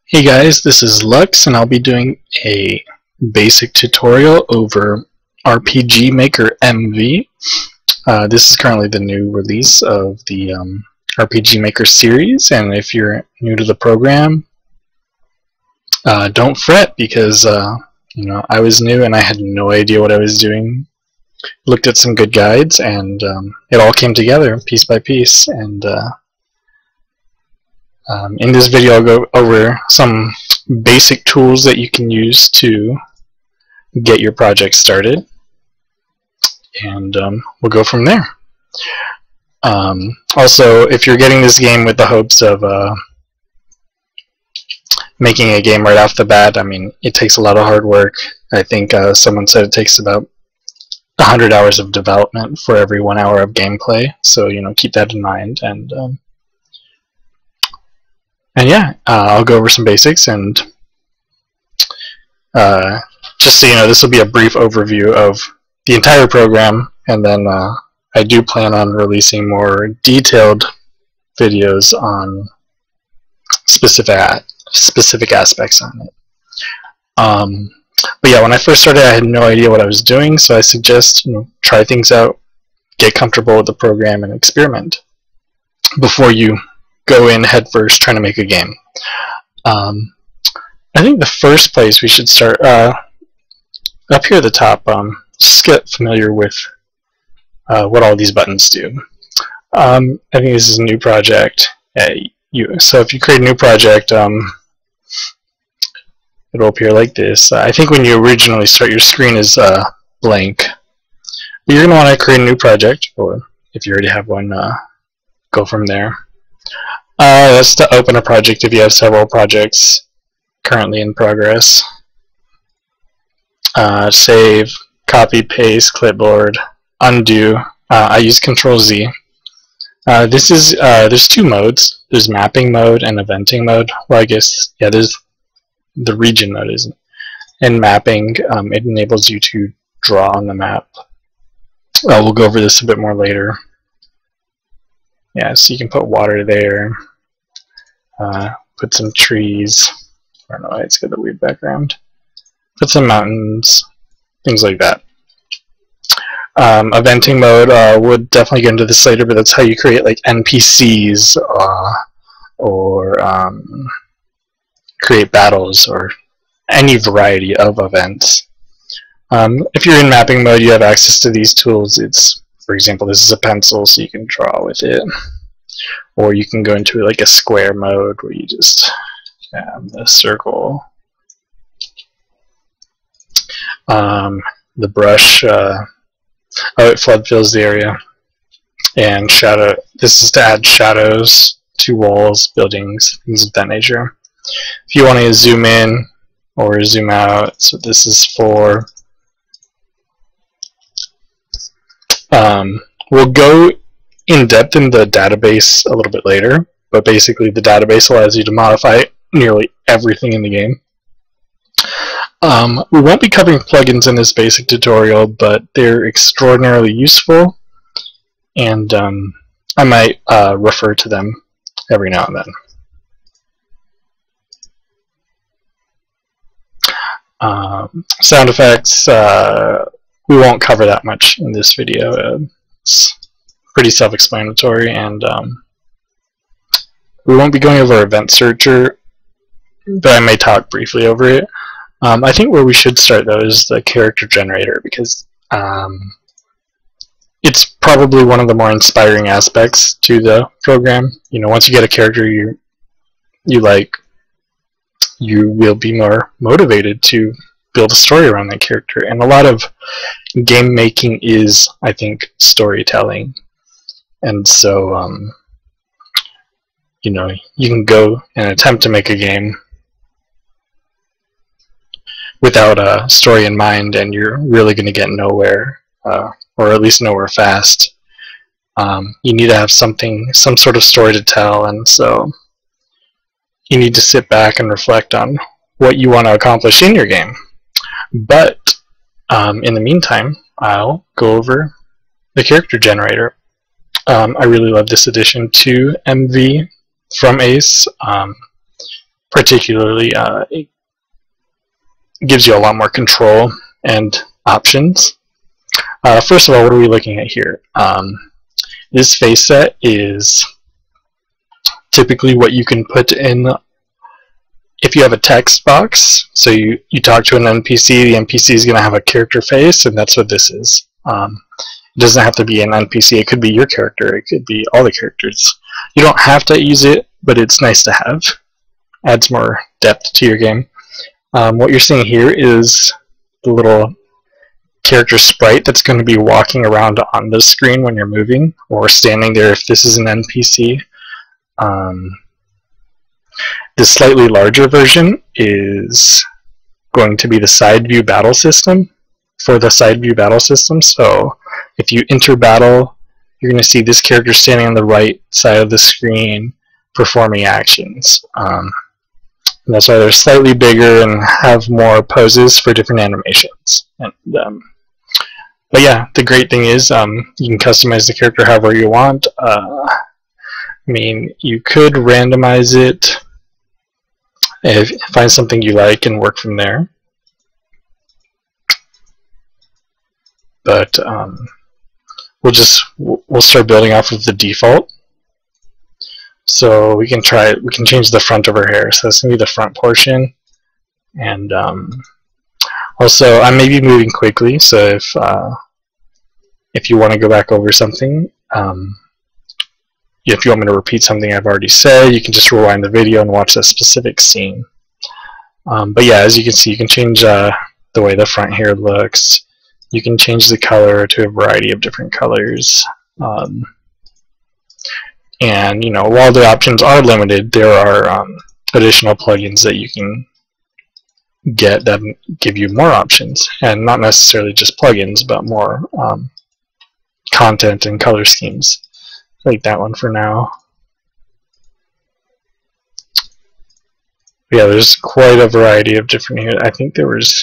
Hey guys, this is Lux and I'll be doing a basic tutorial over RPG Maker MV. This is currently the new release of the RPG Maker series, and if you're new to the program, don't fret because I was new and I had no idea what I was doing. Looked at some good guides and it all came together piece by piece, and in this video I'll go over some basic tools that you can use to get your project started, and we'll go from there. Also, if you're getting this game with the hopes of making a game right off the bat, I mean, it takes a lot of hard work. I think someone said it takes about 100 hours of development for every 1 hour of gameplay, so keep that in mind. And yeah, I'll go over some basics, and just so you know, this will be a brief overview of the entire program, and then I do plan on releasing more detailed videos on specific aspects on it. But yeah, when I first started I had no idea what I was doing, so I suggest try things out, get comfortable with the program, and experiment before you go in head first trying to make a game. I think the first place we should start, up here at the top, just get familiar with what all these buttons do. I think this is a new project. So if you create a new project, it'll appear like this. I think when you originally start, your screen is blank. But you're going to want to create a new project, or if you already have one, go from there. That's to open a project if you have several projects currently in progress. Save, copy, paste, clipboard, undo. I use Control-Z. There's two modes. There's mapping mode and eventing mode. Well, I guess, yeah, there's the region mode, isn't it? In mapping, it enables you to draw on the map. We'll go over this a bit more later. Yeah, so you can put water there, put some trees. I don't know why it's got a weird background. Put some mountains, things like that. Eventing mode, we'll definitely get into this later, but that's how you create like NPCs or create battles or any variety of events. If you're in mapping mode, you have access to these tools. For example, this is a pencil, so you can draw with it. Or you can go into like a square mode where you just have a circle. The brush, it flood fills the area. And shadow, this is to add shadows to walls, buildings, things of that nature. If you want to zoom in or zoom out, so this is for. We'll go in depth in the database a little bit later, but basically the database allows you to modify nearly everything in the game. We won't be covering plugins in this basic tutorial, but they're extraordinarily useful, and I might refer to them every now and then. Sound effects, we won't cover that much in this video. It's pretty self-explanatory, and we won't be going over Event Searcher, but I may talk briefly over it. I think where we should start, though, is the character generator, because it's probably one of the more inspiring aspects to the program. Once you get a character you like, you will be more motivated to build a story around that character. And a lot of game making is, I think, storytelling. And so, you can go and attempt to make a game without a story in mind, and you're really going to get nowhere, or at least nowhere fast. You need to have some sort of story to tell, and so you need to sit back and reflect on what you want to accomplish in your game. But in the meantime, I'll go over the character generator. I really love this addition to MV from Ace. particularly, it gives you a lot more control and options. First of all, what are we looking at here? This face set is typically what you can put in if you have a text box. So you talk to an NPC, the NPC is going to have a character face, and that's what this is. It doesn't have to be an NPC, it could be your character, it could be all the characters. You don't have to use it, but it's nice to have. Adds more depth to your game. What you're seeing here is the little character sprite that's going to be walking around on the screen when you're moving, or standing there if this is an NPC. The slightly larger version is going to be the side view battle system. For the side view battle system, so if you enter battle, you're going to see this character standing on the right side of the screen performing actions. And that's why they're slightly bigger and have more poses for different animations. And, but yeah, the great thing is you can customize the character however you want. I mean, you could randomize it, find something you like and work from there. But we'll start building off of the default. So we can change the front of her hair. So that's gonna be the front portion. And also, I may be moving quickly, so if you want to go back over something, if you want me to repeat something I've already said, you can just rewind the video and watch that specific scene. But yeah, as you can see, you can change the way the front hair looks. You can change the color to a variety of different colors. And you know, while the options are limited, there are additional plugins that you can get that give you more options, and not necessarily just plugins, but more content and color schemes. Like that one for now. Yeah, there's quite a variety of different hair. I think there's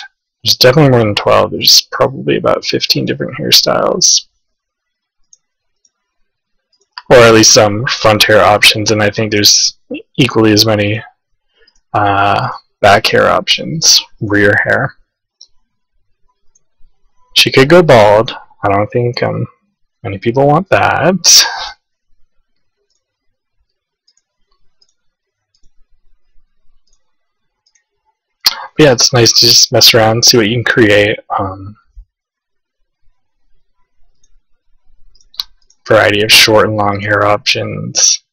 definitely more than 12. There's probably about 15 different hairstyles. Or at least some front hair options, and I think there's equally as many back hair options, rear hair. She could go bald. I don't think many people want that. But yeah, it's nice to just mess around, see what you can create. Variety of short and long hair options.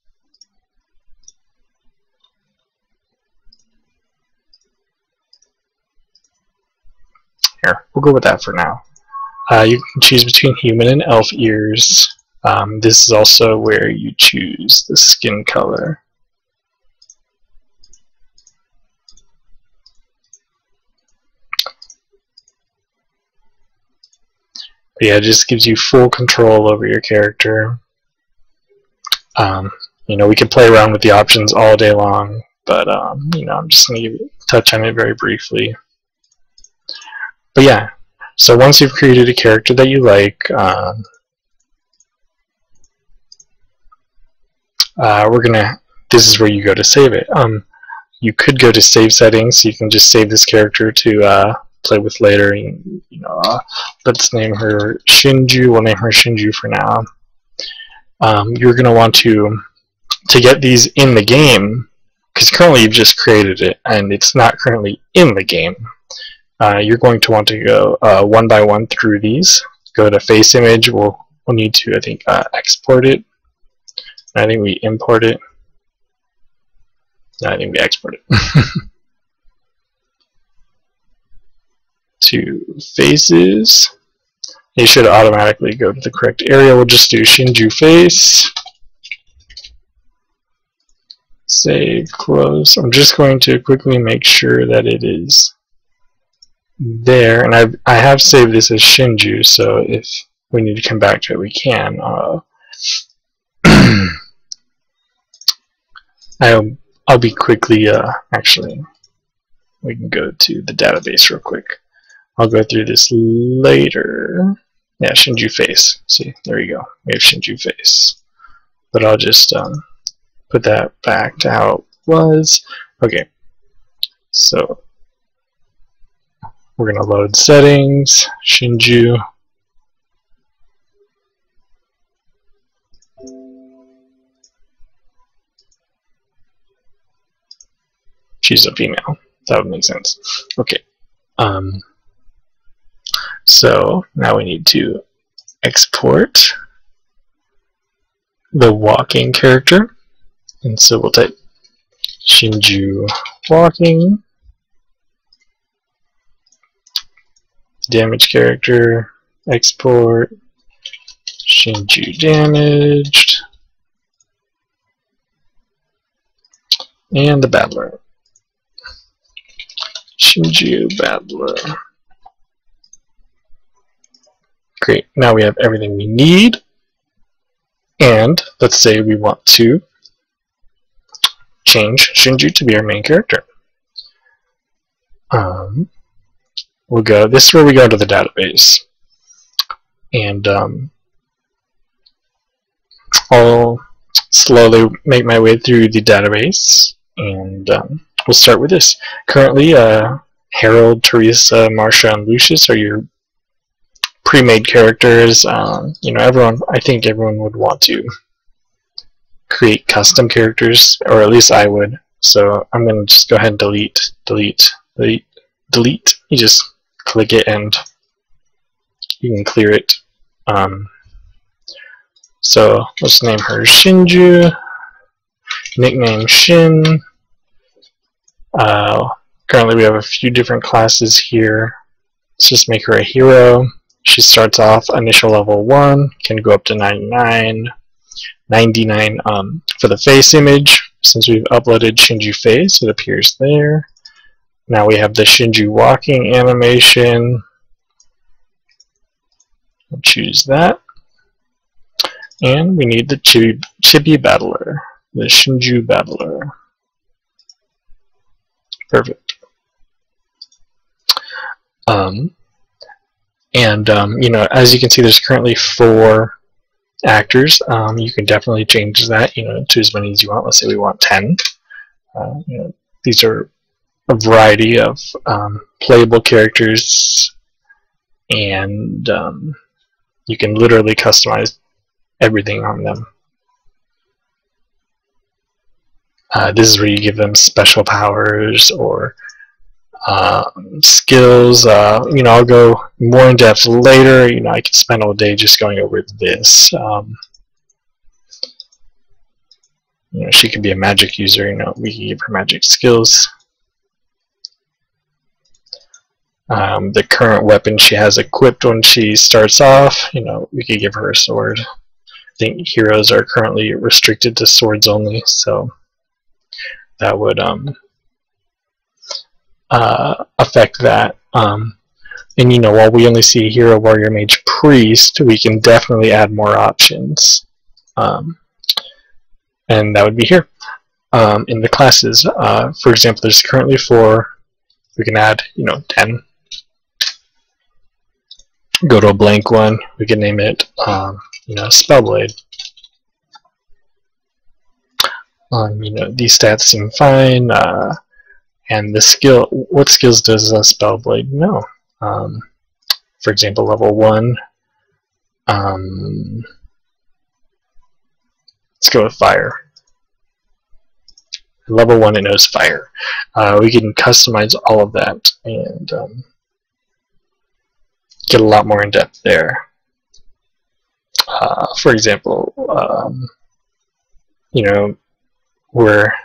Here, we'll go with that for now. You can choose between human and elf ears. This is also where you choose the skin color. But yeah, it just gives you full control over your character. You know, we could play around with the options all day long, but you know, I'm just going to touch on it very briefly. But yeah, so once you've created a character that you like, this is where you go to save it. You could go to save settings, so you can just save this character to play with later. You know, let's name her Shinju. We'll name her Shinju for now. You're going to want to get these in the game, because currently you've just created it and it's not currently in the game. You're going to want to go one by one through these. Go to face image. We'll need to, I think, export it. I think we import it. No, I think we export it. To faces. You should automatically go to the correct area. We'll just do Shinju face. Save, close. I'm just going to quickly make sure that it is there, and I have saved this as Shinju, so if we need to come back to it, we can. I'll be quickly, actually, we can go to the database real quick. I'll go through this later. Yeah, Shinju face. See, there you go. We have Shinju face. But I'll just put that back to how it was. Okay, So we're going to load settings, Shinju. She's a female. That would make sense. Okay. So now we need to export the walking character. And so we'll type Shinju walking, damage character, export, Shinju damaged, and the battler. Shinju battler. Great, now we have everything we need. And let's say we want to change Shinju to be our main character. We'll go, this is where we go to the database. And I'll slowly make my way through the database, and we'll start with this. Currently, Harold, Teresa, Marcia, and Lucius are your pre-made characters. You know, I think everyone would want to create custom characters, or at least I would. So I'm going to just go ahead and delete. You just click it and you can clear it. So let's name her Shinju, nickname Shin. Currently we have a few different classes here. Let's just make her a hero. She starts off initial level 1, can go up to 99. 99 for the face image. Since we've uploaded Shinju face, it appears there. Now we have the Shinju walking animation. We'll choose that. And we need the Chibi battler, the Shinju battler. Perfect. You know, as you can see, there's currently 4 actors. You can definitely change that, you know, to as many as you want. Let's say we want 10. You know, these are a variety of playable characters, and you can literally customize everything on them. This is where you give them special powers or skills. You know, I'll go more in depth later. You know, I could spend all day just going over this. You know, she could be a magic user. You know, we can give her magic skills. The current weapon she has equipped when she starts off, you know, we could give her a sword. I think heroes are currently restricted to swords only, so that would affect that. And you know, while we only see hero, warrior, mage, priest, we can definitely add more options. And that would be here. In the classes, for example, there's currently 4. We can add, you know, 10. Go to a blank one. We can name it, you know, Spellblade. You know, these stats seem fine. And the skill, what skills does a Spellblade know? For example, level 1. Let's go with fire. Level 1, it knows fire. We can customize all of that and get a lot more in depth there. For example, you know, where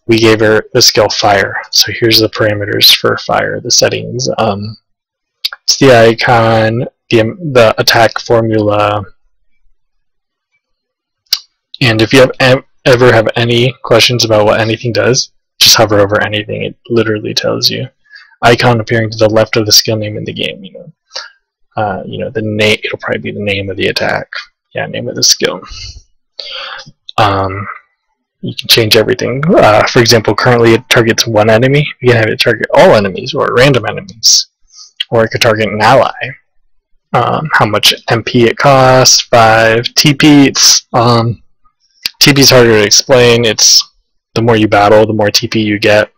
we gave her the skill fire. So here's the parameters for fire, the settings. It's the icon, the attack formula, and if you have ever have any questions about what anything does, just hover over anything. It literally tells you. Icon appearing to the left of the skill name in the game. You know, the name. It'll probably be the name of the attack. Yeah, name of the skill. You can change everything. For example, currently it targets 1 enemy. You can have it target all enemies or random enemies, or it could target an ally. How much MP it costs? 5 TP. It's TP is harder to explain. It's the more you battle, the more TP you get,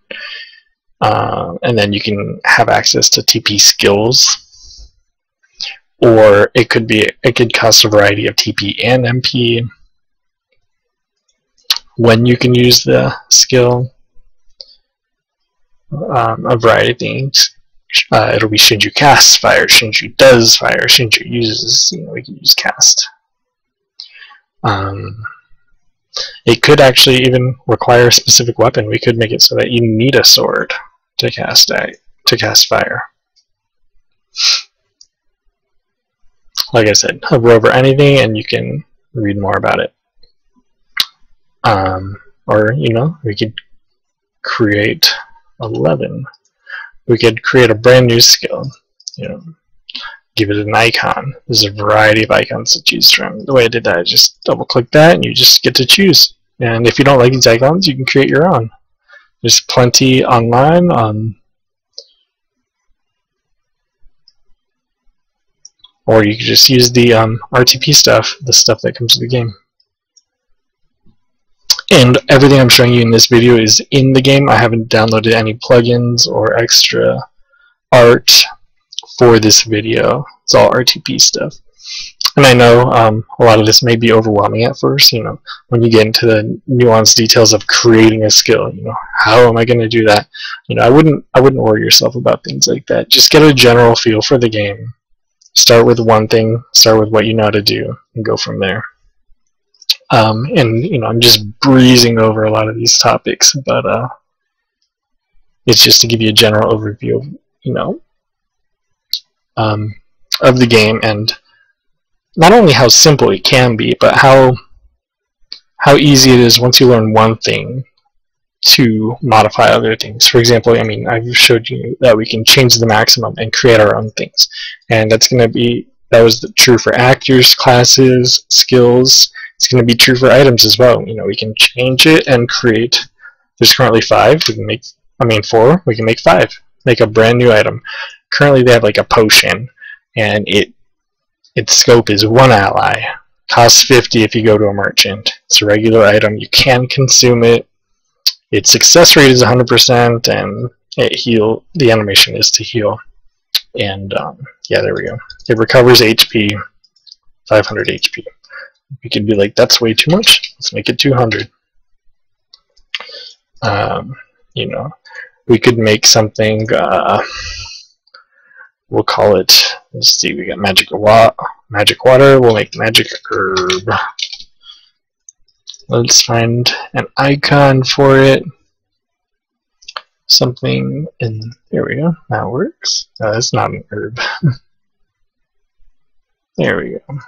and then you can have access to TP skills, or it could cost a variety of TP and MP. When you can use the skill, a variety of things. It'll be Shinju casts fire, Shinju does fire, Shinju uses, we can use cast. It could actually even require a specific weapon. We could make it so that you need a sword to cast fire. Like I said, hover over anything and you can read more about it. Or, we could create 11. We could create a brand new skill, give it an icon. There's a variety of icons to choose from. The way I did that, I just double click that and you just get to choose. And if you don't like these icons, you can create your own. There's plenty online, or you could just use the RTP stuff, the stuff that comes with the game. And everything I'm showing you in this video is in the game. I haven't downloaded any plugins or extra art for this video. It's all RTP stuff. And I know a lot of this may be overwhelming at first, when you get into the nuanced details of creating a skill, how am I going to do that? I wouldn't worry yourself about things like that. Just get a general feel for the game. Start with one thing, start with what you know how to do, and go from there. And I'm just breezing over a lot of these topics, but it's just to give you a general overview of the game, and not only how simple it can be, but how easy it is once you learn one thing to modify other things. For example, I've showed you that we can change the maximum and create our own things, and that was true for actors, classes, skills. It's going to be true for items as well. We can change it and create. There's currently 5. We can make 4. We can make 5. Make a brand new item. Currently, they have like a potion, and its scope is 1 ally. Costs 50 if you go to a merchant. It's a regular item. You can consume it. Its success rate is 100%, and the animation is to heal. And yeah, there we go. It recovers HP, 500 HP. We could be like, that's way too much. Let's make it 200. We could make something. We'll call it. Let's see. We got magic water. We'll make magic herb. Let's find an icon for it. Something in. There we go. That works. No, that's not an herb. There we go.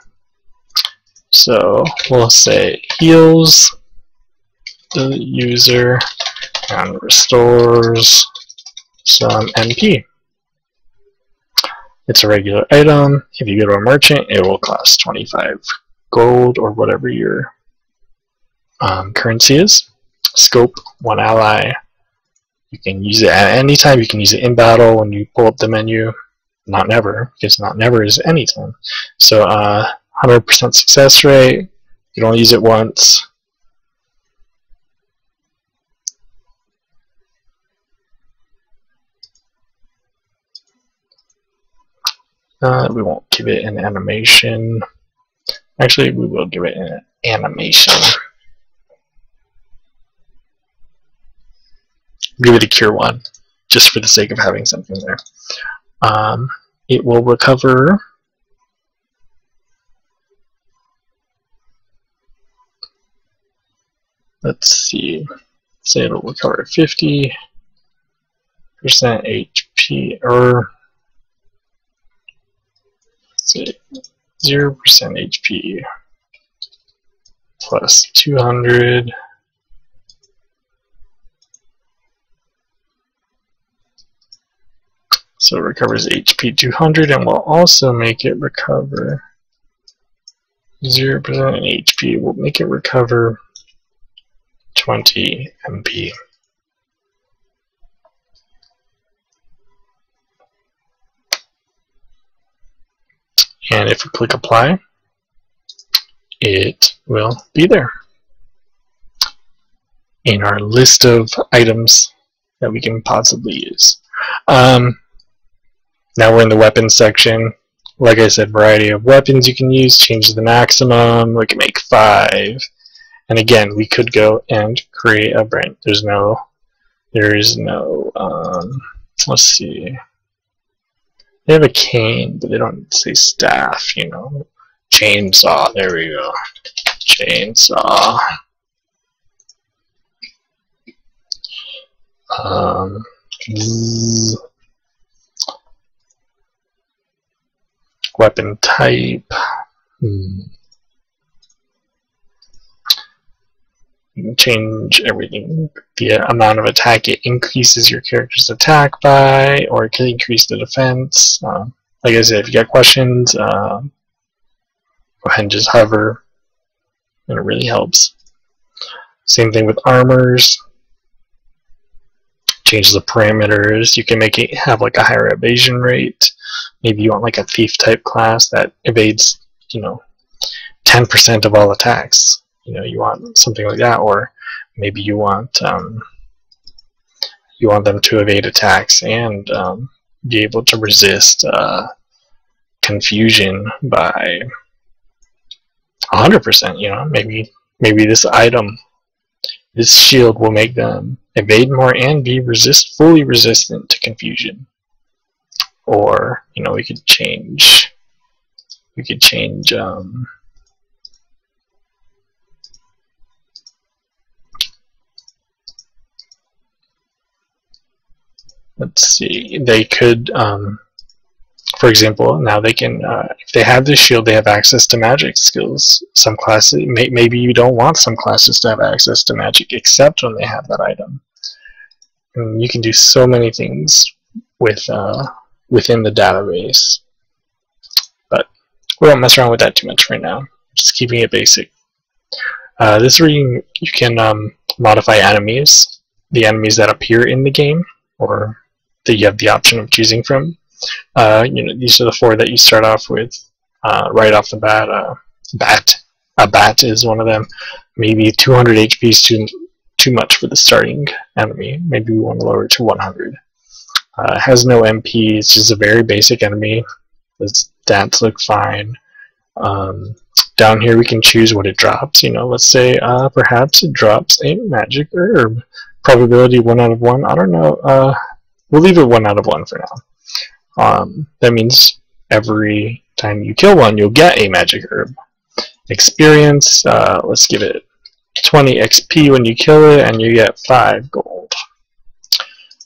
So we'll say heals the user and restores some MP. It's a regular item. If you go to a merchant, it will cost 25 gold or whatever your currency is. Scope, 1 ally. You can use it at any time. You can use it in battle when you pull up the menu. Not never, because not never is any time. So 100% success rate. You can only use it once. We won't give it an animation. Actually, we will give it an animation. Give it a cure 1, just for the sake of having something there. It will recover. Let's see. Say it'll recover 50% HP, or say 0% HP plus 200. So it recovers HP 200, and we'll also make it recover 0% HP. We'll make it recover 20 MP. And if we click apply, it will be there. in our list of items that we can possibly use. Now we're in the weapons section. Like I said, variety of weapons you can use, change the maximum, we can make 5. And again, we could go and create a brand. There is no, let's see. They have a cane, but they don't say staff, you know. Chainsaw, there we go. Chainsaw. Weapon type. You can change everything. The amount of attack it increases your character's attack by, or it can increase the defense. Like I said, if you got questions, go ahead and just hover, and it really helps. Same thing with armors. Change the parameters. You can make it have like a higher evasion rate. Maybe you want like a thief type class that evades, you know, 10% of all attacks. You know, you want something like that, or maybe you want them to evade attacks and be able to resist confusion by 100%. You know, maybe this item, this shield, will make them evade more and be fully resistant to confusion. Or, you know, we could change. Let's see. They could, for example, now they can, if they have this shield, they have access to magic skills. Some classes, maybe you don't want some classes to have access to magic except when they have that item. And you can do so many things with within the database. But we won't mess around with that too much right now. Just keeping it basic. This is where you can modify enemies, the enemies that appear in the game, or that you have the option of choosing from. You know, these are the 4 that you start off with right off the bat. A bat is one of them. Maybe 200 HP is too much for the starting enemy. Maybe we want to lower it to 100. It has no MP. It's just a very basic enemy. The stats look fine. Down here we can choose what it drops. You know, let's say perhaps it drops a magic herb. Probability 1 out of 1. I don't know. We'll leave it 1 out of 1 for now. That means every time you kill one, you'll get a magic herb. Experience, let's give it 20 XP when you kill it, and you get 5 gold.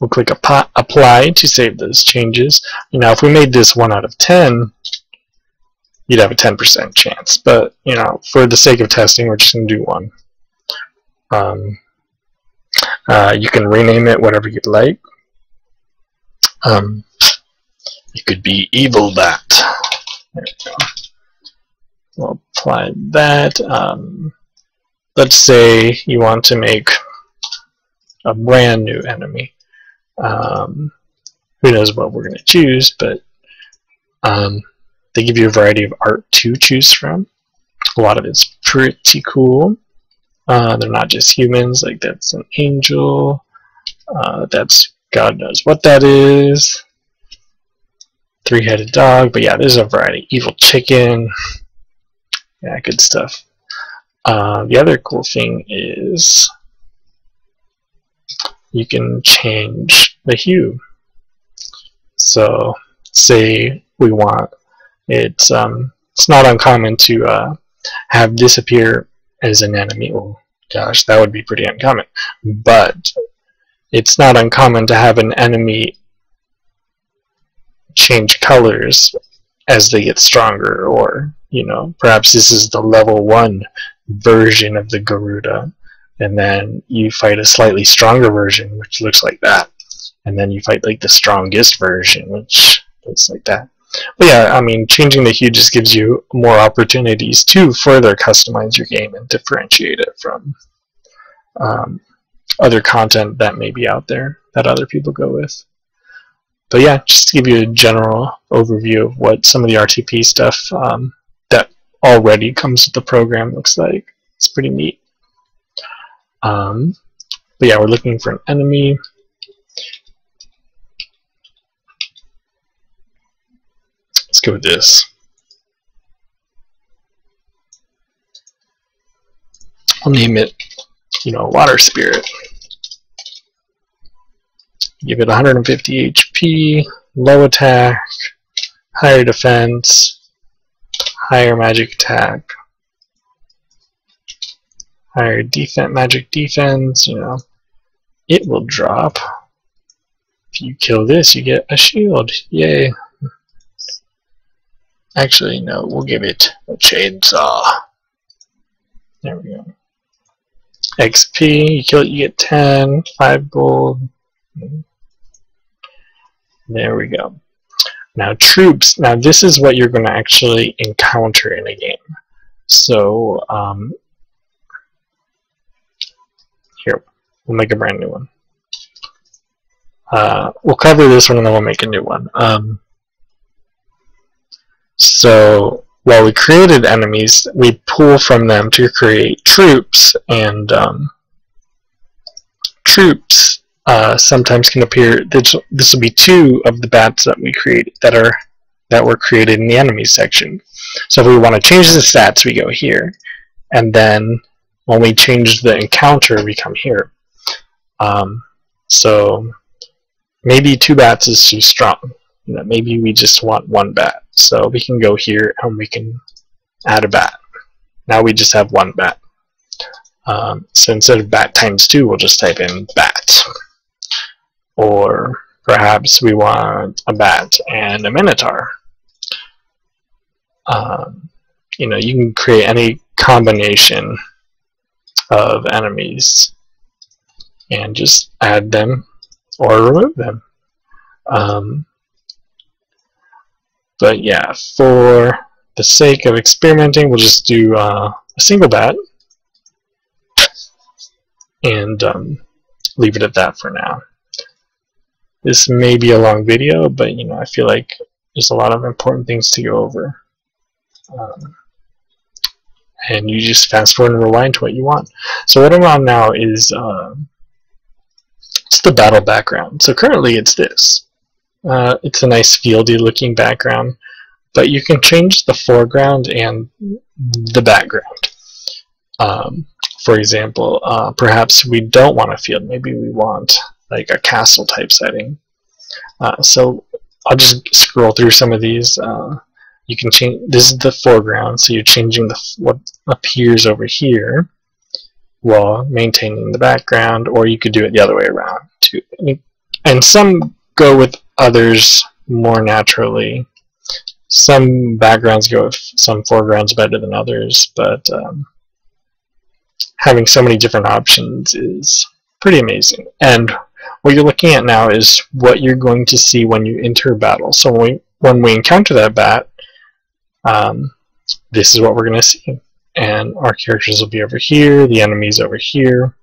We'll click apply to save those changes. Now, if we made this 1 out of 10, you'd have a 10% chance. But, you know, for the sake of testing, we're just going to do 1. You can rename it whatever you'd like. It could be Evil Bat. There we go. We'll apply that. Let's say you want to make a brand new enemy. Who knows what we're going to choose, but they give you a variety of art to choose from. A lot of it's pretty cool. They're not just humans, like that's an angel. That's God knows what that is. 3-headed dog, but yeah, there's a variety. Evil chicken. Yeah, good stuff. The other cool thing is you can change the hue. So, say we want it's not uncommon to have this appear as an enemy. Oh gosh, that would be pretty uncommon. But it's not uncommon to have an enemy change colors as they get stronger, or, you know, perhaps this is the level 1 version of the Garuda, and then you fight a slightly stronger version, which looks like that, and then you fight like the strongest version, which looks like that. But yeah, I mean, changing the hue just gives you more opportunities to further customize your game and differentiate it from other content that may be out there that other people go with. But yeah, just to give you a general overview of what some of the RTP stuff that already comes with the program looks like. It's pretty neat. But yeah, we're looking for an enemy. Let's go with this. I'll name it, water spirit. Give it 150 HP, low attack, higher defense, higher magic attack, higher magic defense, it will drop. If you kill this, you get a shield. Yay. Actually, no, we'll give it a chainsaw. There we go. XP, you kill it, you get 10, 5 gold. There we go. Now troops, now this is what you're going to actually encounter in a game. So, here, we'll make a brand new one. We'll cover this one and then we'll make a new one. So, while we created enemies, we pull from them to create troops, and troops sometimes can appear. This will be 2 of the bats that we created that were created in the enemies section. So if we want to change the stats, we go here, and then when we change the encounter, we come here. So maybe 2 bats is too strong. Maybe we just want 1 bat. So we can go here and we can add a bat. Now we just have 1 bat. So instead of bat times 2, we'll just type in bat. Or perhaps we want a bat and a minotaur. You can create any combination of enemies and just add them or remove them. But yeah, for the sake of experimenting, we'll just do a single bat and leave it at that for now. This may be a long video, but I feel like there's a lot of important things to go over. And you just fast forward and rewind to what you want. So what I'm on now is it's the battle background. So currently it's this. It's a nice fieldy looking background, but you can change the foreground and the background. For example, perhaps we don't want a field. Maybe we want like a castle type setting. So I'll just scroll through some of these. You can change. This is the foreground, so you're changing what appears over here while maintaining the background, or you could do it the other way around too. And some go with others more naturally. Some backgrounds go with some foregrounds better than others, but having so many different options is pretty amazing. And what you're looking at now is what you're going to see when you enter battle. So when we encounter that bat, this is what we're going to see. And our characters will be over here, the enemies over here.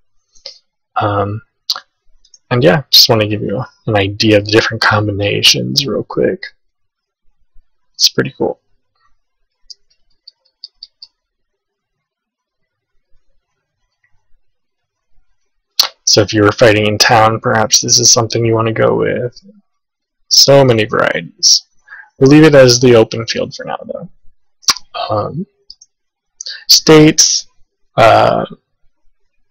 And yeah, just want to give you an idea of the different combinations real quick. It's pretty cool. So if you were fighting in town, perhaps this is something you want to go with. So many varieties. We'll leave it as the open field for now, though. States.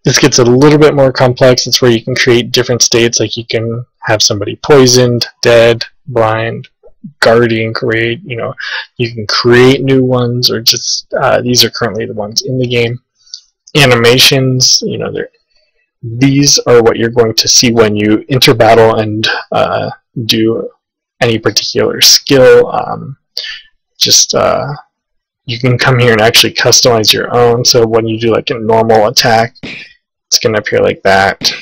This gets a little bit more complex. It's where you can create different states, like you can have somebody poisoned, dead, blind, guardian create. You can create new ones, or just these are currently the ones in the game. Animations, these are what you're going to see when you enter battle and do any particular skill. You can come here and actually customize your own. So when you do like a normal attack, it's going to appear like that.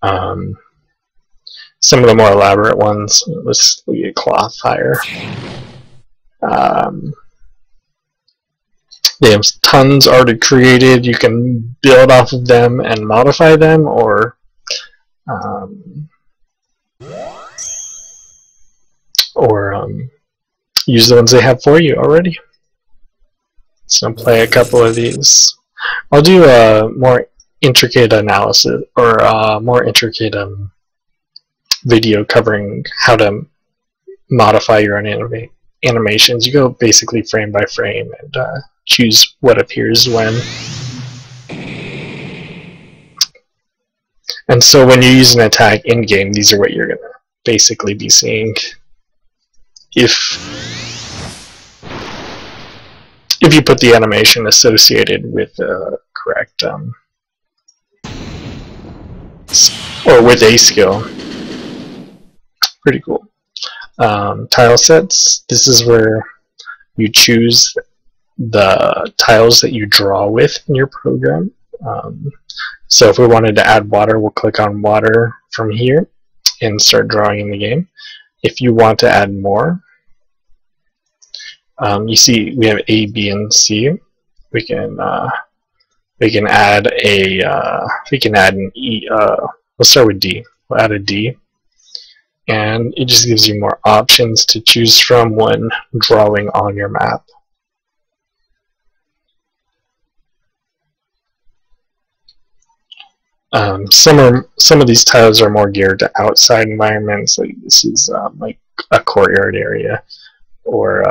Some of the more elaborate ones, let's get cloth fire. They have tons already created. You can build off of them and modify them, or use the ones they have for you already. So play a couple of these. I'll do more intricate analysis or more intricate video covering how to modify your own animations, you go basically frame by frame and choose what appears when. And so when you use an attack in-game, these are what you're going to basically be seeing. If you put the animation associated with correct or with a skill. Pretty cool. Tilesets, this is where you choose the tiles that you draw with in your program. So if we wanted to add water, we'll click on water from here and start drawing in the game. If you want to add more, you see we have A, B, and C. We can add an E. We'll start with D. We'll add a D, and it just gives you more options to choose from when drawing on your map. Some of these tiles are more geared to outside environments. Like this is like a courtyard area, or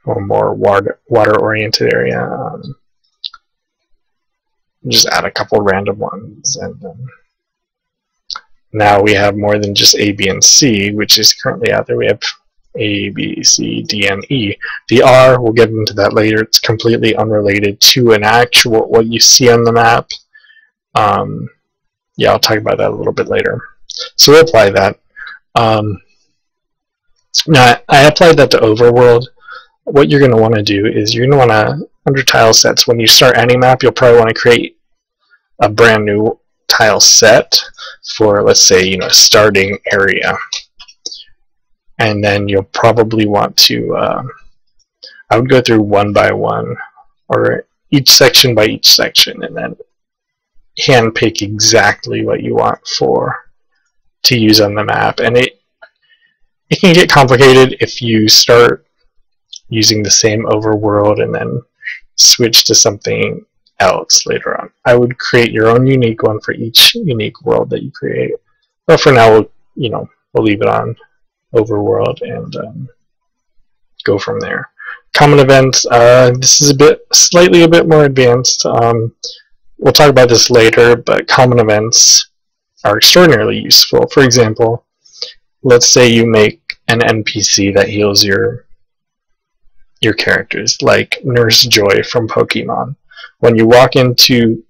more water-oriented area. Just add a couple random ones, and now we have more than just A, B, and C, which is currently out there. We have A, B, C, D, and E. The R, we'll get into that later. It's completely unrelated to an actual what you see on the map. Yeah, I'll talk about that a little bit later. So we'll apply that. Now, I applied that to Overworld. What you're going to want to do is you're going to want to, under tile sets, when you start any map, you'll probably want to create a brand new tile set for, let's say, a starting area. And then you'll probably want to, I would go through one by one, or each section by each section, and then hand pick exactly what you want to use on the map. And it can get complicated if you start using the same overworld and then switch to something else later on. I would create your own unique one for each unique world that you create. But for now, we'll leave it on overworld and go from there. Common events. This is slightly a bit more advanced. We'll talk about this later, but common events are extraordinarily useful. For example, let's say you make an NPC that heals your characters, like Nurse Joy from Pokemon. When you walk into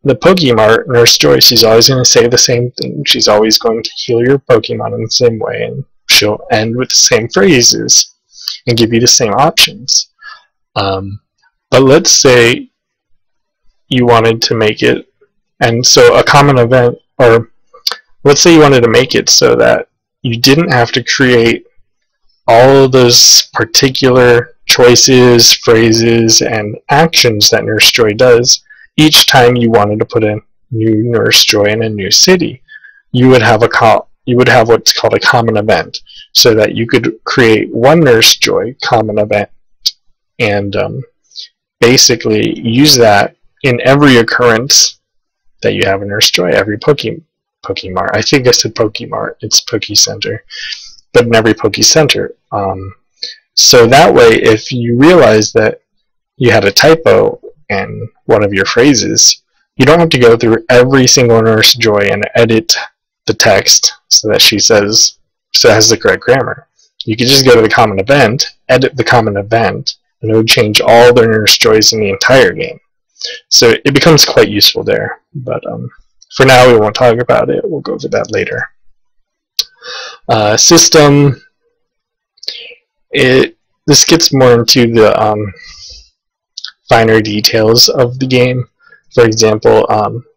the Pokemart, Nurse Joy, she's always going to say the same thing. She's always going to heal your Pokemon in the same way, and she'll end with the same phrases and give you the same options. But let's say you wanted to make it, and so a common event, or let's say you wanted to make it so that you didn't have to create all of those particular choices, phrases, and actions that Nurse Joy does each time you wanted to put a new Nurse Joy in a new city. You would have what's called a common event, so that you could create one Nurse Joy common event and basically use that in every occurrence that you have in Nurse Joy, every Pokemart. I think I said Pokemart, it's Pokecenter, but in every Pokecenter. So that way, if you realize that you had a typo in one of your phrases, you don't have to go through every single Nurse Joy and edit the text so that it has the correct grammar. You could just go to the common event, edit the common event, and it would change all the Nurse Joys in the entire game. So it becomes quite useful there. But for now, we won't talk about it. We'll go over that later. System. This gets more into the finer details of the game. For example,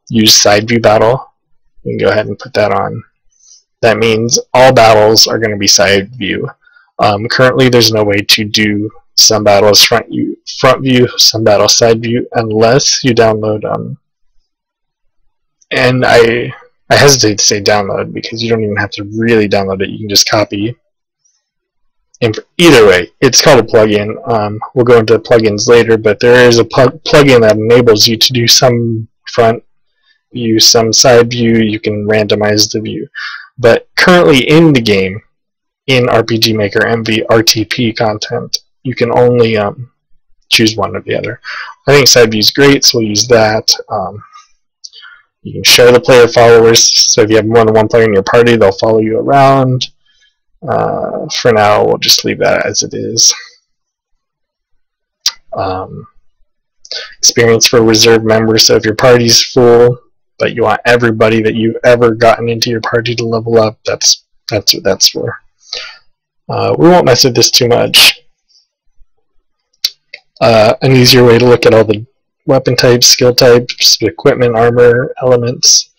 use side view battle. You can go ahead and put that on. That means all battles are going to be side view. Currently, there's no way to do some battles front view, some battles side view, unless you download. And I hesitate to say download because you don't even have to really download it. You can just copy. Either way, it's called a plugin. We'll go into plugins later, but there is a plugin that enables you to do some front view, some side view. You can randomize the view. But currently in the game, in RPG Maker and the RTP content, you can only choose one or the other. I think side view is great, so we'll use that. You can share the player followers, so if you have more than one player in your party, they'll follow you around. For now, we'll just leave that as it is. Experience for reserved members, so if your party's full, but you want everybody that you've ever gotten into your party to level up, that's what that's for. We won't mess with this too much. An easier way to look at all the weapon types, skill types, equipment, armor, elements.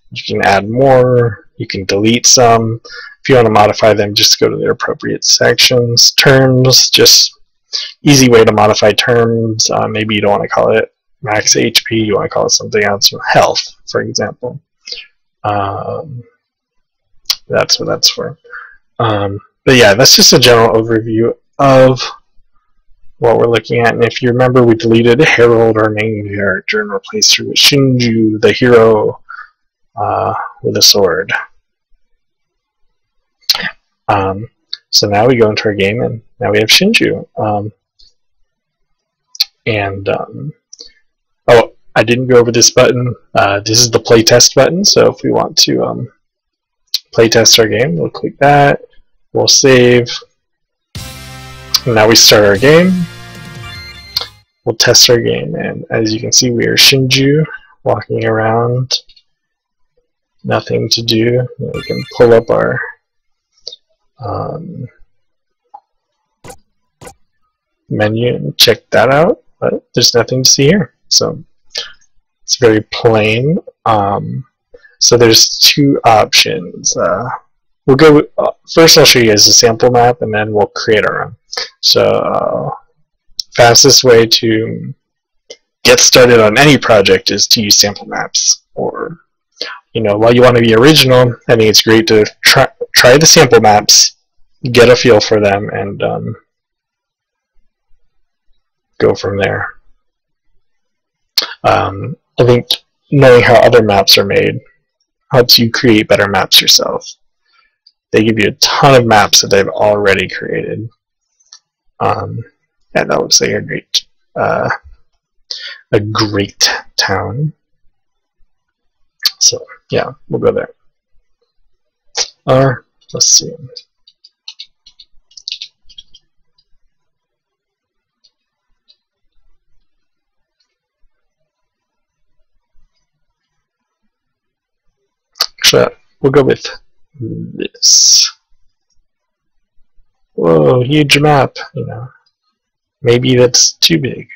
You can add more, you can delete some. If you want to modify them, just go to their appropriate sections. Terms, just easy way to modify terms. Maybe you don't want to call it max HP, you want to call it something else, health, for example. That's what that's for. But yeah, that's just a general overview of what we're looking at. And if you remember, we deleted Harold, our main character, and replaced her with Shinju, the hero with a sword. So now we go into our game, and now we have Shinju. Oh, I didn't go over this button. This is the playtest button, so if we want to playtest our game, we'll click that. We'll save. And now we start our game. We'll test our game, and as you can see, we are Shinju walking around. Nothing to do. We can pull up our menu and check that out, but there's nothing to see here. So it's very plain. So there's two options. We'll go first. I'll show you guys a sample map, and then we'll create our own. So fastest way to get started on any project is to use sample maps. Or, you know, while you want to be original, I think it's great to try the sample maps, get a feel for them, and go from there. I think knowing how other maps are made helps you create better maps yourself. They give you a ton of maps that they've already created. And that looks like a great town. So yeah, we'll go there. Or let's see. Actually, we'll go with this. Whoa, huge map, you know. Maybe that's too big.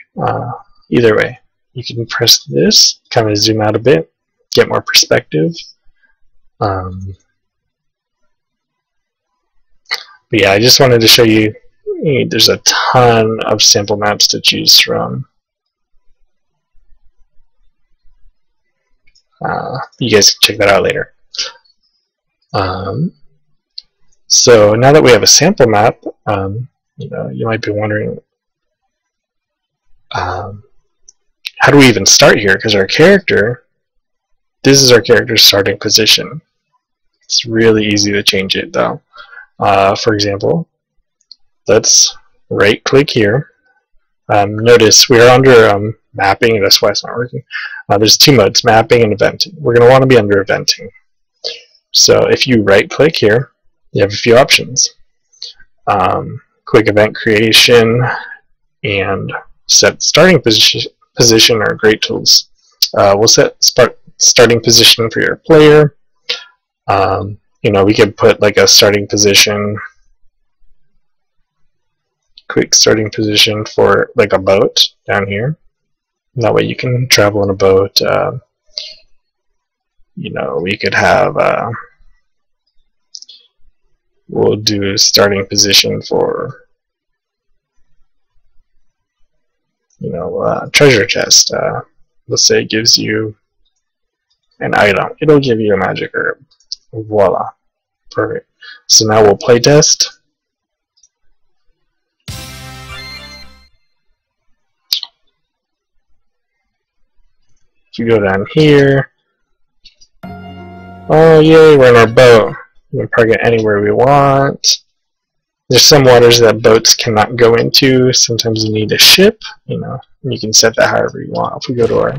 Either way, you can press this, kind of zoom out a bit, get more perspective. But yeah, I just wanted to show you, there's a ton of sample maps to choose from. You guys can check that out later. So now that we have a sample map, you know, you might be wondering, how do we even start here? Because our character, this is our character's starting position. It's really easy to change it though. For example, let's right click here. Notice we're under mapping, that's why it's not working. There's two modes, mapping and eventing. We're going to want to be under eventing. So if you right click here, you have a few options. Quick event creation and set starting position are great tools. We'll set starting position for your player. You know, we could put like a starting position, quick starting position for like a boat down here. That way you can travel in a boat. You know, we could have, we'll do a starting position for, you know, treasure chest. Let's say it gives you an item. It'll give you a magic herb. Voila. Perfect. So now we'll play test. If you go down here, oh yay, we're in our boat. We can park it anywhere we want. There's some waters that boats cannot go into. Sometimes you need a ship, you know, and you can set that however you want. If we go to our,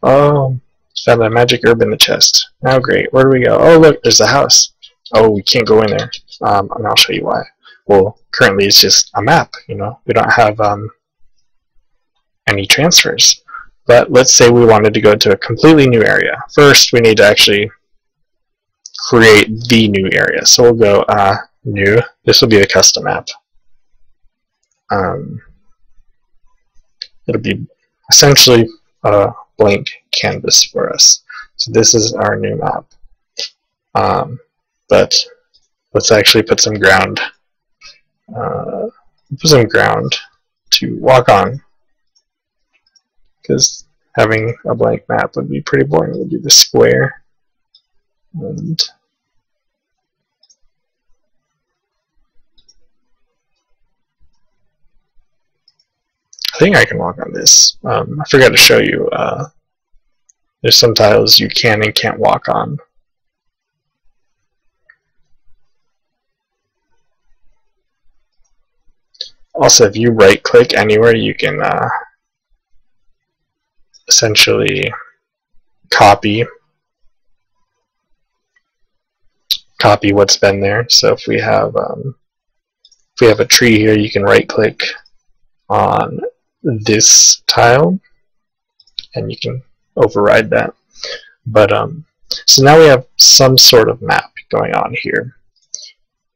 oh, found a magic herb in the chest. Now great, where do we go? Oh look, there's a house. Oh, we can't go in there. And I'll show you why. Well, currently it's just a map, you know. We don't have any transfers. But let's say we wanted to go to a completely new area. First, we need to actually create the new area. So we'll go new. This will be a custom map. It'll be essentially a blank canvas for us. So this is our new map. But let's actually put some ground. To walk on, because having a blank map would be pretty boring. We'll do the square, and I think I can walk on this. I forgot to show you. There's some tiles you can and can't walk on. Also, if you right-click anywhere, you can essentially copy what's been there. So if we have a tree here, you can right-click on this tile, and you can override that. But so now we have some sort of map going on here,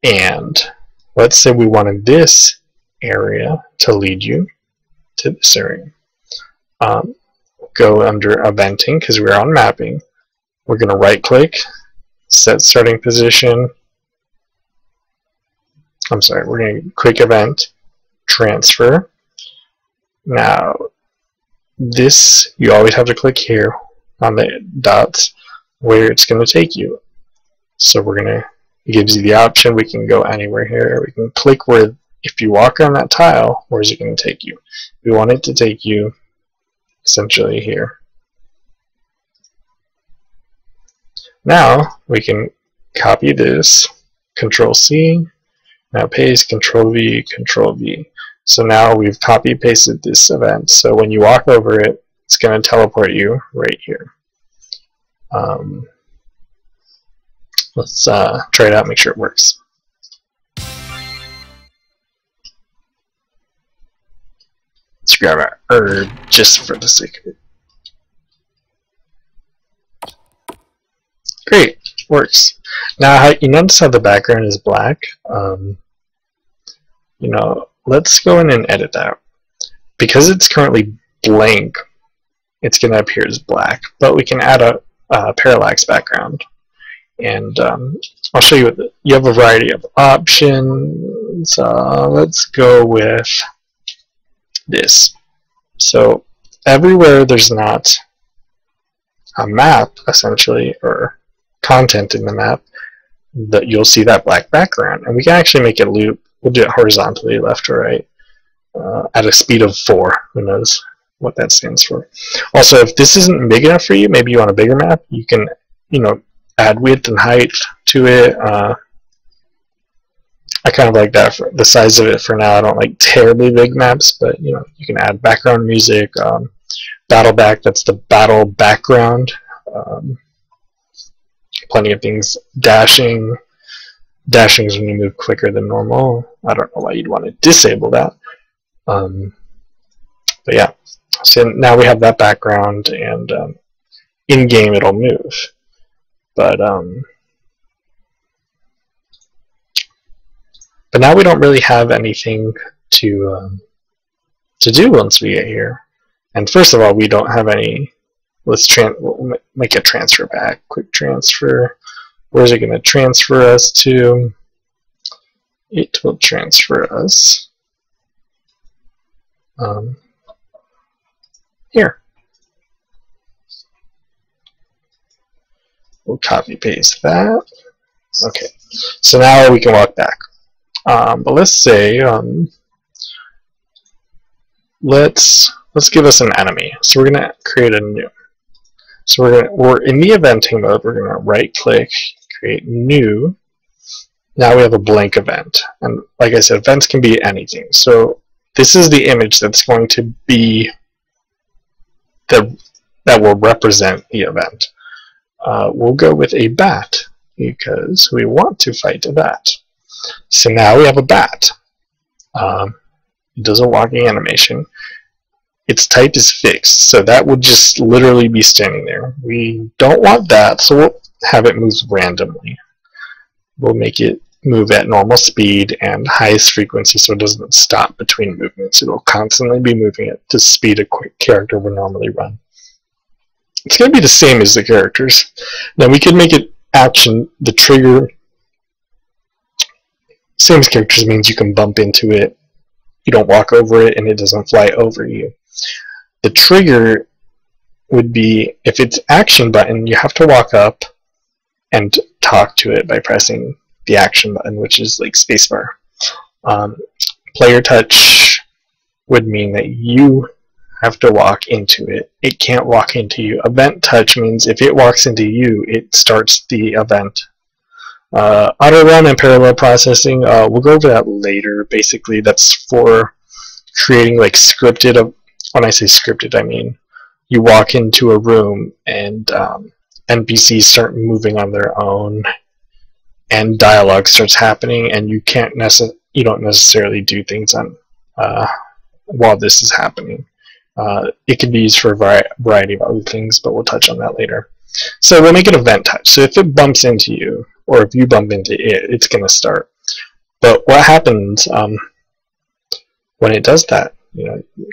and let's say we wanted this area to lead you to this area. Go under eventing because we're on mapping. We're going to right click, set starting position. I'm sorry, we're going to quick event, transfer. Now this, you always have to click here on the dots where it's going to take you. So we're going to, it gives you the option, we can go anywhere here. We can click where, if you walk on that tile, where is it going to take you? We want it to take you essentially here. Now we can copy this, Control C, now paste, Control V, Control V. So now we've copy pasted this event. So when you walk over it, it's going to teleport you right here. Let's try it out, make sure it works. Let's grab our herb just for the sake of it. Great, works. Now you notice how the background is black? You know, let's go in and edit that. Because it's currently blank, it's going to appear as black, but we can add a parallax background. And I'll show you what you have a variety of options. Let's go with this. So everywhere there's not a map, essentially, or content in the map, that you'll see that black background. And we can actually make it loop. We'll do it horizontally, left or right, at a speed of 4. Who knows what that stands for. Also, if this isn't big enough for you, maybe you want a bigger map, you can, you know, add width and height to it. I kind of like that for the size of it for now. I don't like terribly big maps, but you know, you can add background music, battle back. That's the battle background. Plenty of things. Dashing. Dashing is when you move quicker than normal. I don't know why you'd want to disable that. But yeah, so now we have that background, and in game it'll move. But now we don't really have anything to do once we get here. And first of all, we don't have any. We'll make a transfer back. Quick transfer. Where's it going to transfer us to? It will transfer us here. We'll copy paste that. Okay, so now we can walk back. But let's say let's give us an enemy. So we're gonna create a new. So we're in the eventing mode. We're going to right click, create new. Now we have a blank event. And like I said, events can be anything. So this is the image that's going to be that will represent the event. We'll go with a bat because we want to fight a bat. So now we have a bat. It does a walking animation. Its type is fixed, so that would just literally be standing there. We don't want that, so we'll have it move randomly. We'll make it move at normal speed and highest frequency so it doesn't stop between movements. It'll constantly be moving at the speed a quick character would normally run. It's going to be the same as the characters. Now we could make it action. The trigger, same as characters, means you can bump into it. You don't walk over it and it doesn't fly over you. The trigger would be, if it's action button, you have to walk up and talk to it by pressing the action button, which is like spacebar. Player touch would mean that you have to walk into it. It can't walk into you. Event touch means if it walks into you, it starts the event. Auto run and parallel processing, we'll go over that later. Basically, that's for creating like scripted. When I say scripted, I mean you walk into a room and NPCs start moving on their own, and dialogue starts happening, and you don't necessarily do things on while this is happening. It can be used for a variety of other things, but we'll touch on that later. So we'll make an event touch. So if it bumps into you, or if you bump into it, it's going to start. But what happens when it does that?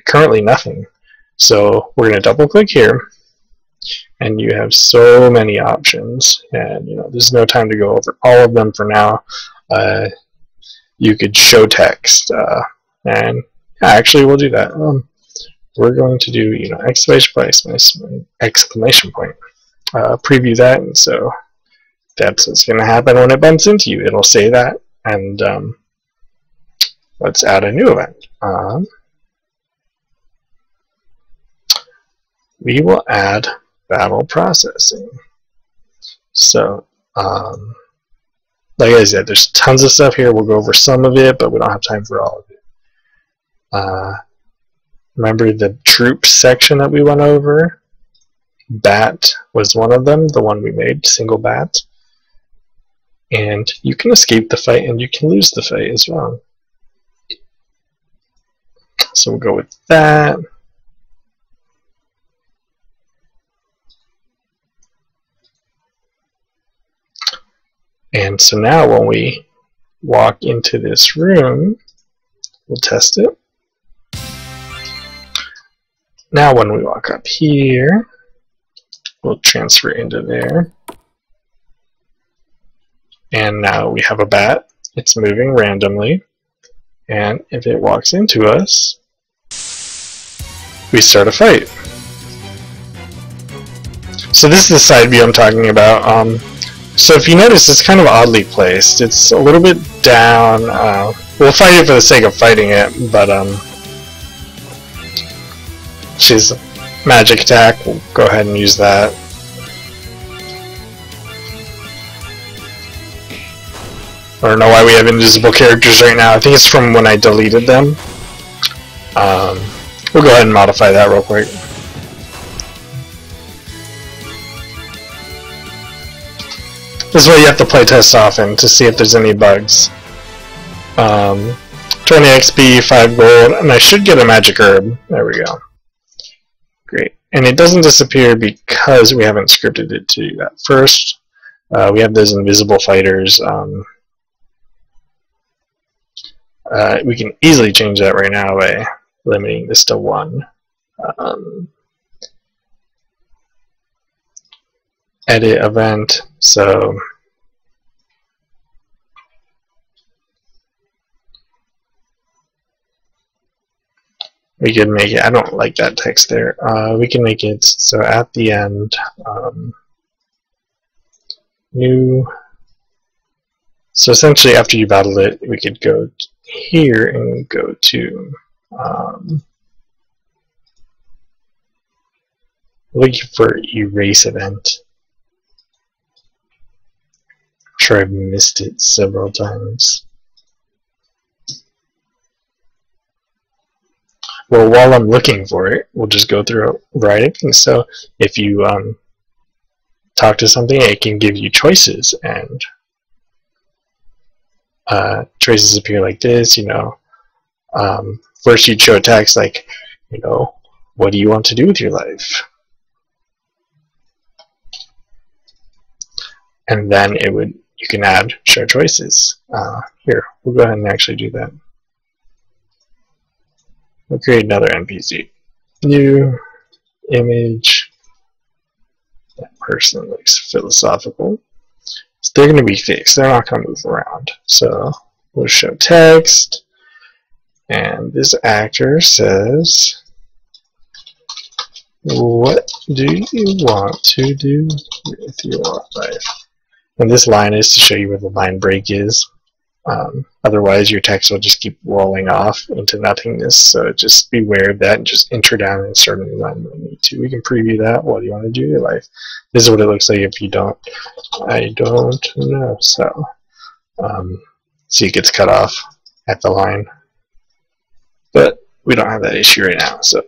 Currently nothing. So we're going to double click here, and you have so many options, and there's no time to go over all of them for now. You could show text, and actually we'll do that. We're going to do exclamation point. Preview that, and so that's what's going to happen when it bumps into you. It'll say that, and let's add a new event. We will add battle processing. So, like I said, there's tons of stuff here. We'll go over some of it, but we don't have time for all of it. Remember the troops section that we went over? Bat was one of them, the one we made, single bat. And you can escape the fight and you can lose the fight as well. So we'll go with that. And so now when we walk into this room, we'll test it. Now when we walk up here, we'll transfer into there. And now we have a bat. It's moving randomly. And if it walks into us, we start a fight. So this is the side view I'm talking about. So if you notice, it's kind of oddly placed. It's a little bit down. We'll fight it for the sake of fighting it, but she's magic attack. We'll go ahead and use that. I don't know why we have invisible characters right now. I think it's from when I deleted them. We'll go ahead and modify that real quick. This is why you have to play test often to see if there's any bugs. 20 XP, 5 gold, and I should get a magic herb. There we go. Great. And it doesn't disappear because we haven't scripted it to do that. First, we have those invisible fighters. We can easily change that right now by limiting this to 1. Edit event, so we can make it, I don't like that text there, we can make it so at the end, new, so essentially after you battle it, we could go here and go to Looking for erase event. I'm sure I've missed it several times. Well, while I'm looking for it, we'll just go through a variety of things. So if you talk to something, it can give you choices, and choices appear like this. First you'd show text like, what do you want to do with your life? And then you can add show choices. Here, we'll go ahead and actually do that. We'll create another NPC. New image. That person looks philosophical. So they're going to be fixed. They're not going to move around. So we'll show text. And this actor says, what do you want to do with your life? And this line is to show you where the line break is. Otherwise, your text will just keep rolling off into nothingness. So just beware of that and just enter down and start a new line when you need to. We can preview that. What do you want to do with your life? This is what it looks like if you don't. I don't know. So, see, it gets cut off at the line. But we don't have that issue right now. So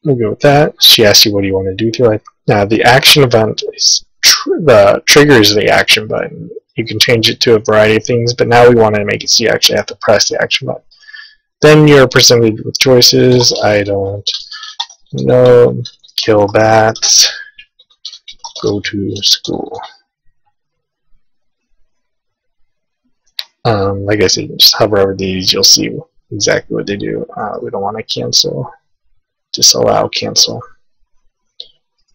we'll go with that. She asks you, what do you want to do with your life? Now, the action event is the trigger is the action button. You can change it to a variety of things, but now we want to make it so you actually have to press the action button. Then you're presented with choices. I don't know. Kill bats. Go to school. Like I said, just hover over these. You'll see exactly what they do. We don't want to cancel. Disallow, cancel.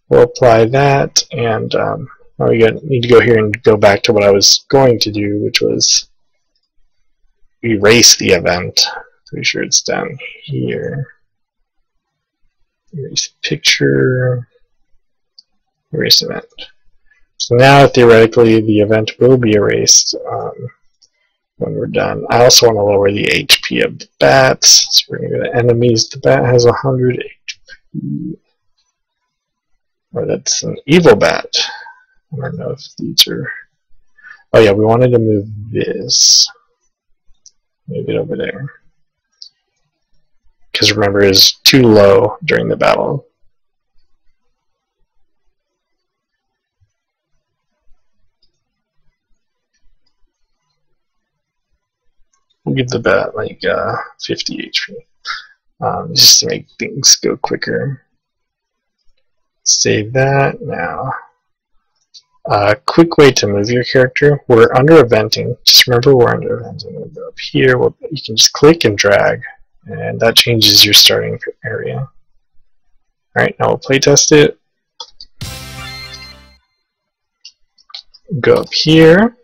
We'll apply that, and we need to go here and go back to what I was going to do, which was erase the event. Pretty sure it's down here. Erase picture. Erase event. So now, theoretically, the event will be erased when we're done. I also want to lower the HP of the bats. So we're going to go to enemies. The bat has 100 HP. Or that's an evil bat. I don't know if these are... Oh yeah, we wanted to move this. Move it over there. Because remember, it's too low during the battle. We'll give the bat like 50 HP. Just to make things go quicker. Save that now. Quick way to move your character. We're under eventing. Just remember we're under eventing. We'll go up here. You can just click and drag, and that changes your starting area. Alright, now we'll playtest it. Go up here.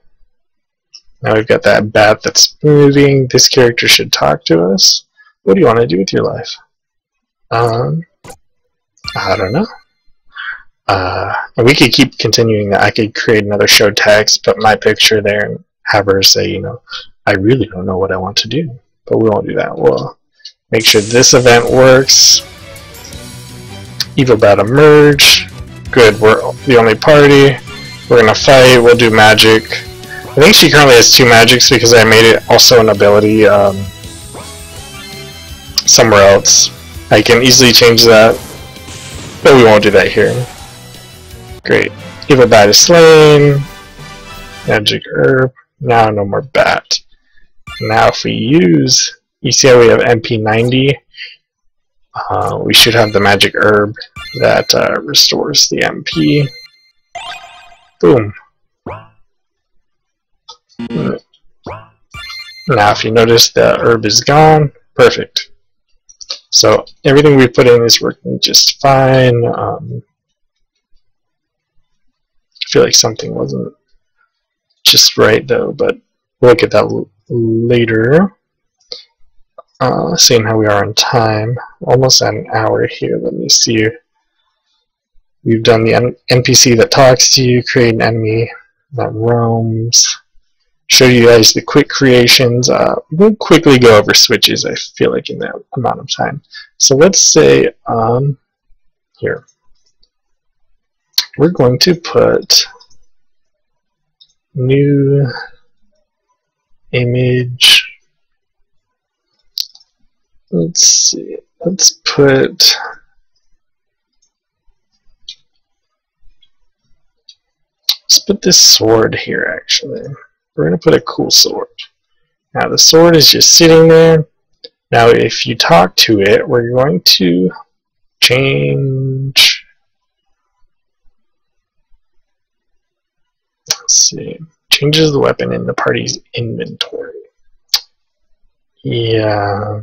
Now we've got that bat that's moving. This character should talk to us. What do you want to do with your life? I don't know. And we could keep continuing that. I could create another show text, put my picture there, and have her say, I really don't know what I want to do. But we won't do that. We'll make sure this event works. Evil bat emerge. Good, we're the only party. We're gonna fight. We'll do magic. I think she currently has 2 magics because I made it also an ability somewhere else. I can easily change that, but we won't do that here. Great. Evil bat is slain. Magic herb. Now no more bat. Now if we use, you see how we have MP90? We should have the magic herb that restores the MP. Boom. Now if you notice, the herb is gone. Perfect. So everything we put in is working just fine. I feel like something wasn't just right though, but we'll look at that later. Seeing how we are on time, almost at an hour here. Let me see. We've done the NPC that talks to you, create an enemy that roams, show you guys the quick creations. We'll quickly go over switches, I feel like, in that amount of time. So let's say, here, we're going to put new image. Let's see. Let's put this sword here. Actually, we're going to put a cool sword. Now the sword is just sitting there. Now if you talk to it, we're going to change. Let's see. Changes the weapon in the party's inventory. Yeah.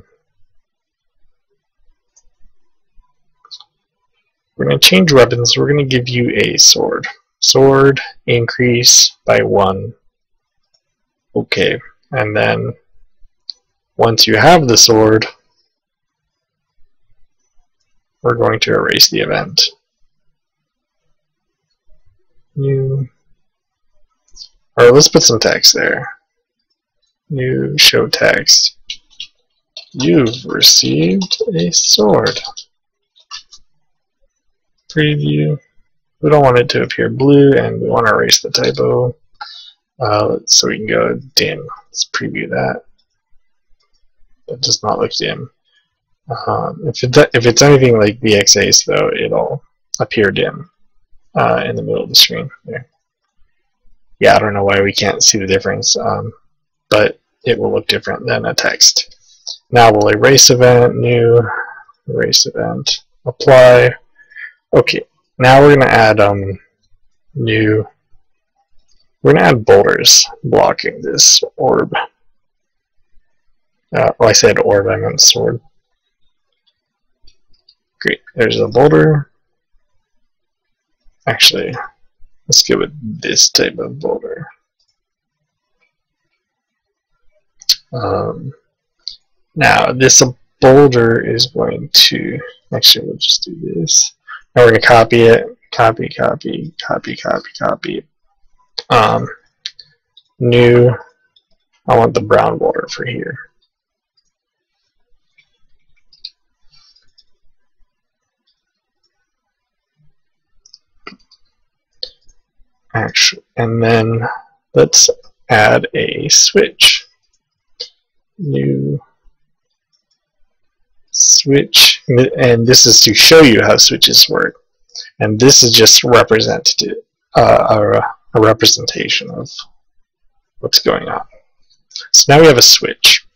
We're going to change weapons. We're going to give you a sword. Sword increase by 1. Okay. And then once you have the sword, we're going to erase the event. New. Or let's put some text there. New show text. You've received a sword. Preview. We don't want it to appear blue, and we want to erase the typo. So we can go dim. Let's preview that. It does not look dim. If it's anything like VXAce, though, it'll appear dim in the middle of the screen. There. Yeah, I don't know why we can't see the difference, but it will look different than a text. Now we'll erase event, new, erase event, apply. Okay, now we're going to add new. We're going to add boulders blocking this orb. Well, I said orb, I meant sword. Great, there's a boulder. Actually, let's go with this type of boulder. Now, this boulder is going to, actually, we'll just do this. Now we're going to copy it, copy. New, I want the brown boulder for here. Actually, and then let's add a switch. New switch, and this is to show you how switches work. And this is just representative, a representation of what's going on. So now we have a switch.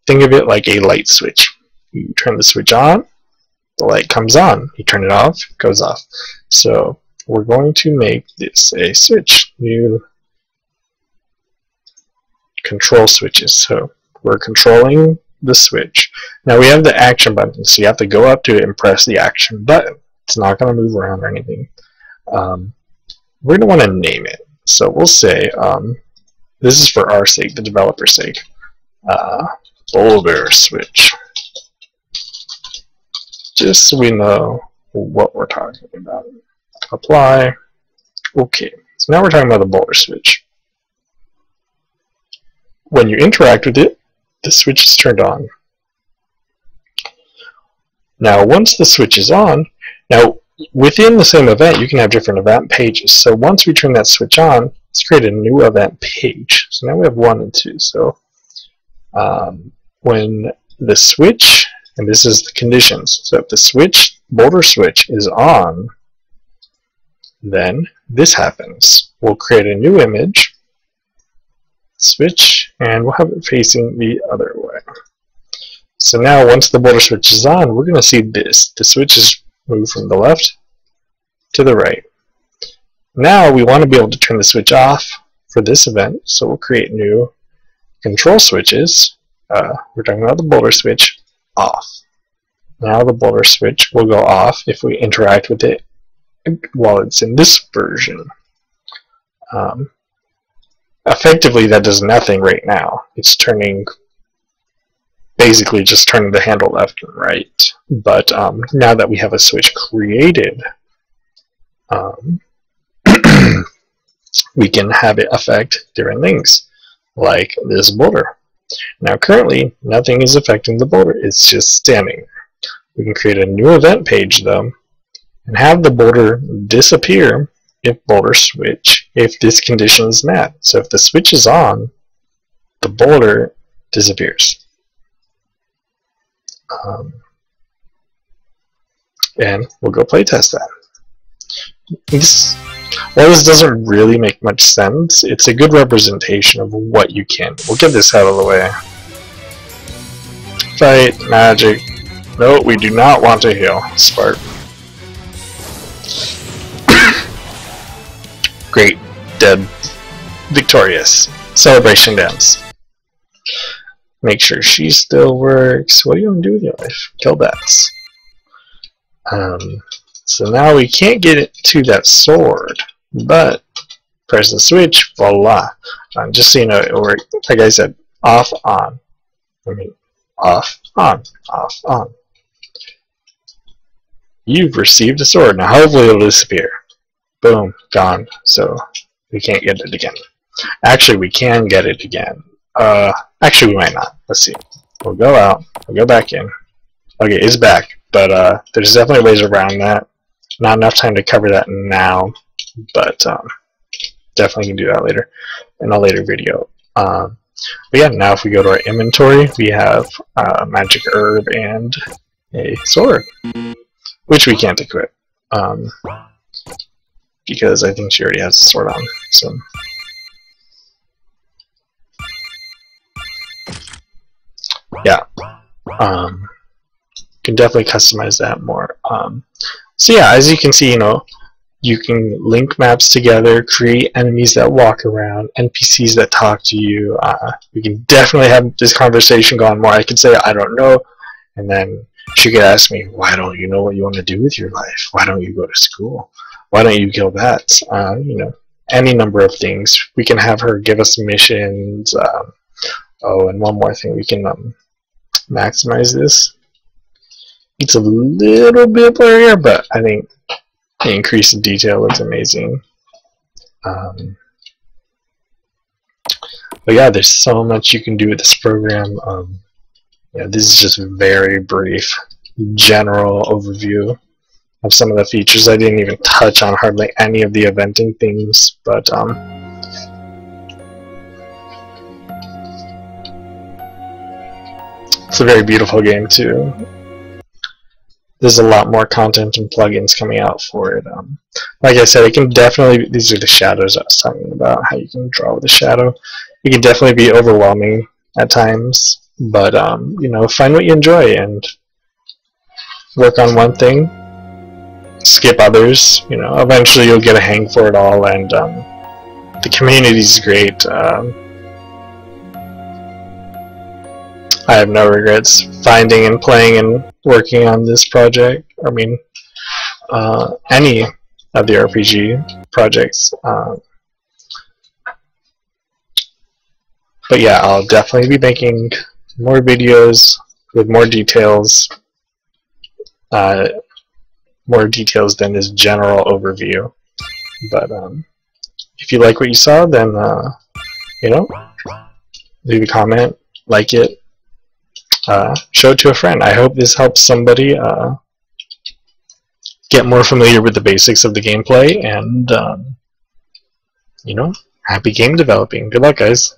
Think of it like a light switch. You turn the switch on, the light comes on. You turn it off, it goes off. So we're going to make this a switch. New control switches. So we're controlling the switch. Now we have the action button, so you have to go up to it and press the action button. It's not going to move around or anything. We're going to want to name it. So we'll say, this is for our sake, the developer's sake, boulder switch. Just so we know what we're talking about. Apply. Okay, so now we're talking about the boulder switch. When you interact with it, the switch is turned on. Now, once the switch is on, now within the same event, you can have different event pages. So once we turn that switch on, let's create a new event page. So now we have 1 and 2. So when the switch, and this is the conditions. So if the switch, boulder switch, is on, then this happens. We'll create a new image, switch, and we'll have it facing the other way. So now once the boulder switch is on, we're going to see this. The switch is moved from the left to the right. Now we want to be able to turn the switch off for this event, so we'll create new control switches. We're talking about the boulder switch, off. Now the boulder switch will go off if we interact with it while it's in this version. Effectively, that does nothing right now. It's turning, basically just turning the handle left and right. But now that we have a switch created, we can have it affect different things, like this boulder. Now currently, nothing is affecting the boulder. It's just standing there. We can create a new event page, though, and have the boulder disappear if boulder switch, if this condition is met. So if the switch is on, the boulder disappears. And we'll go play test that. While this doesn't really make much sense, it's a good representation of what you can. We'll get this out of the way. Fight, magic. No, we do not want to heal. Sprite. Great. Dead. Victorious. Celebration dance. Make sure she still works. What do you want to do with your life? Kill bats. So now we can't get it to that sword, but press the switch, voila. Just so you know, it works, like I said, off, on. I mean, off, on, off, on. You've received a sword. Now hopefully it'll disappear. Boom, gone. So we can't get it again. Actually, we can get it again. Actually, we might not. Let's see. We'll go out. We'll go back in. Okay, it's back. But there's definitely ways around that. Not enough time to cover that now, but definitely can do that later in a later video. But yeah, now if we go to our inventory, we have a magic herb and a sword, which we can't equip because I think she already has a sword on. So yeah, can definitely customize that more. So yeah, as you can see, you know, you can link maps together, create enemies that walk around, NPCs that talk to you. We can definitely have this conversation go on more. I could say, I don't know, and then she could ask me, why don't you know what you want to do with your life? Why don't you go to school? Why don't you kill bats? You know, any number of things. We can have her give us missions. Oh, and one more thing, we can maximize this. It's a little bit blurrier, but I think the increase in detail looks amazing. But yeah, there's so much you can do with this program. Yeah, this is just a very brief, general overview of some of the features. I didn't even touch on hardly any of the eventing things, but it's a very beautiful game too. There's a lot more content and plugins coming out for it. Like I said, it can definitely, these are the shadows I was talking about, how you can draw with a shadow. It can definitely be overwhelming at times, but you know, find what you enjoy and work on one thing, skip others. You know, eventually you'll get a hang for it all, and the community's great. I have no regrets finding and playing and working on this project. I mean, any of the RPG projects. But yeah, I'll definitely be making more videos with more details than this general overview. But if you like what you saw, then you know, leave a comment, like it. Show it to a friend. I hope this helps somebody get more familiar with the basics of the gameplay, and you know, happy game developing. Good luck, guys.